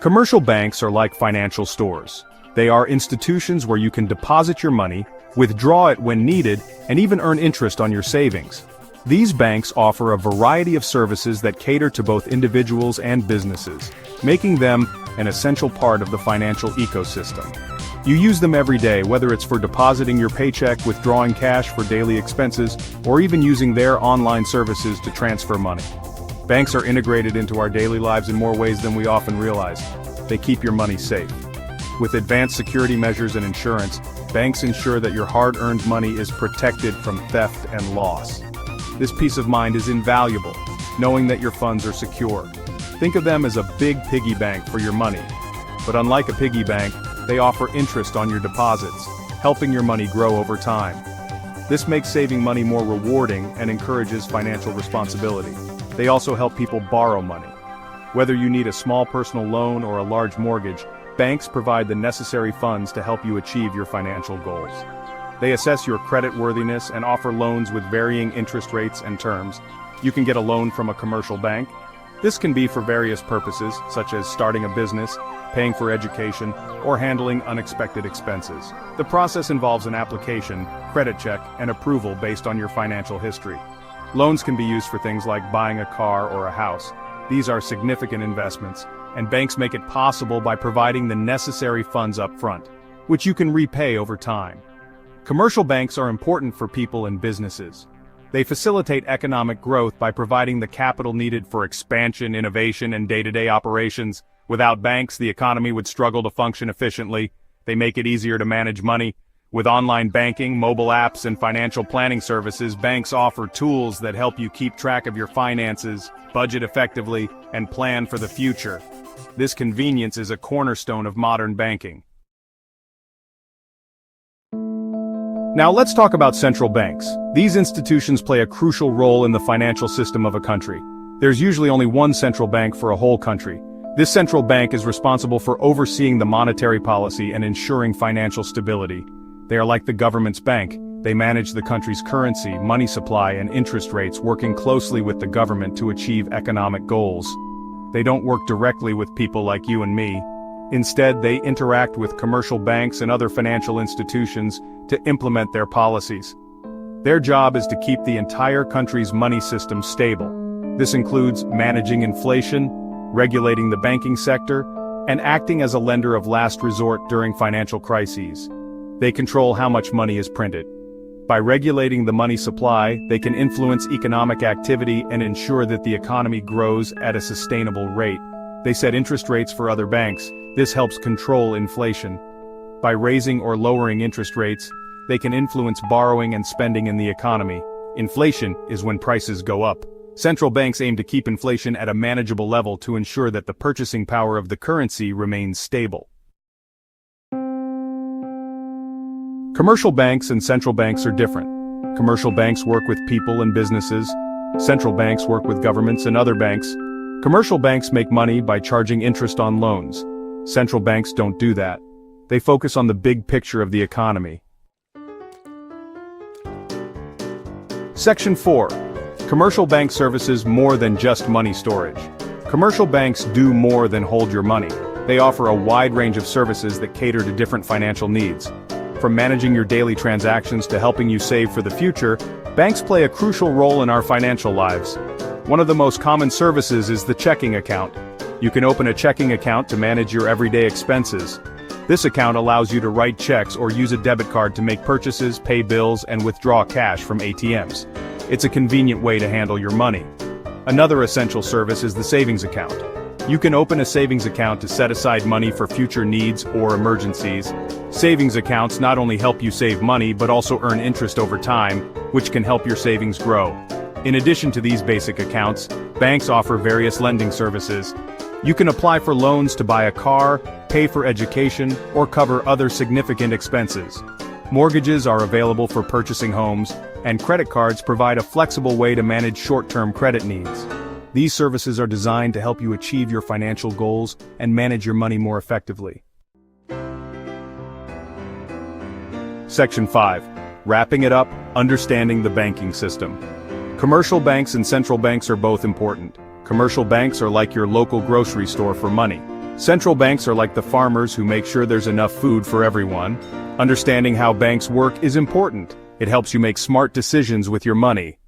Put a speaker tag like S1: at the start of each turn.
S1: Commercial banks are like financial stores. They are institutions where you can deposit your money, withdraw it when needed, and even earn interest on your savings. These banks offer a variety of services that cater to both individuals and businesses, making them an essential part of the financial ecosystem. You use them every day, whether it's for depositing your paycheck, withdrawing cash for daily expenses, or even using their online services to transfer money. Banks are integrated into our daily lives in more ways than we often realize. They keep your money safe. With advanced security measures and insurance, banks ensure that your hard-earned money is protected from theft and loss. This peace of mind is invaluable, knowing that your funds are secure. Think of them as a big piggy bank for your money. But unlike a piggy bank, they offer interest on your deposits, helping your money grow over time. This makes saving money more rewarding and encourages financial responsibility. They also help people borrow money. Whether you need a small personal loan or a large mortgage, banks provide the necessary funds to help you achieve your financial goals. They assess your creditworthiness and offer loans with varying interest rates and terms. You can get a loan from a commercial bank. This can be for various purposes, such as starting a business, paying for education, or handling unexpected expenses. The process involves an application, credit check, and approval based on your financial history. Loans can be used for things like buying a car or a house. These are significant investments, and banks make it possible by providing the necessary funds up front, which you can repay over time. Commercial banks are important for people and businesses. They facilitate economic growth by providing the capital needed for expansion, innovation, and day-to-day operations. Without banks, the economy would struggle to function efficiently. They make it easier to manage money. With online banking, mobile apps, and financial planning services, banks offer tools that help you keep track of your finances, budget effectively, and plan for the future. This convenience is a cornerstone of modern banking. Now let's talk about central banks. These institutions play a crucial role in the financial system of a country. There's usually only one central bank for a whole country. This central bank is responsible for overseeing the monetary policy and ensuring financial stability. They are like the government's bank. They manage the country's currency, money supply, and interest rates, working closely with the government to achieve economic goals. They don't work directly with people like you and me. Instead, they interact with commercial banks and other financial institutions to implement their policies. Their job is to keep the entire country's money system stable. This includes managing inflation, regulating the banking sector, and acting as a lender of last resort during financial crises. They control how much money is printed. By regulating the money supply, they can influence economic activity and ensure that the economy grows at a sustainable rate. They set interest rates for other banks. This helps control inflation. By raising or lowering interest rates, they can influence borrowing and spending in the economy. Inflation is when prices go up. Central banks aim to keep inflation at a manageable level to ensure that the purchasing power of the currency remains stable. Commercial banks and central banks are different. Commercial banks work with people and businesses. Central banks work with governments and other banks. Commercial banks make money by charging interest on loans. Central banks don't do that. They focus on the big picture of the economy. Section 4. Commercial bank services more than just money storage. Commercial banks do more than hold your money. They offer a wide range of services that cater to different financial needs. From managing your daily transactions to helping you save for the future, banks play a crucial role in our financial lives. One of the most common services is the checking account. You can open a checking account to manage your everyday expenses. This account allows you to write checks or use a debit card to make purchases, pay bills, and withdraw cash from ATMs. It's a convenient way to handle your money. Another essential service is the savings account. You can open a savings account to set aside money for future needs or emergencies. Savings accounts not only help you save money but also earn interest over time, which can help your savings grow. In addition to these basic accounts, banks offer various lending services. You can apply for loans to buy a car, pay for education, or cover other significant expenses. Mortgages are available for purchasing homes, and credit cards provide a flexible way to manage short-term credit needs. These services are designed to help you achieve your financial goals and manage your money more effectively. Section 5. Wrapping it up, understanding the banking system. Commercial banks and central banks are both important. Commercial banks are like your local grocery store for money. Central banks are like the farmers who make sure there's enough food for everyone. Understanding how banks work is important. It helps you make smart decisions with your money.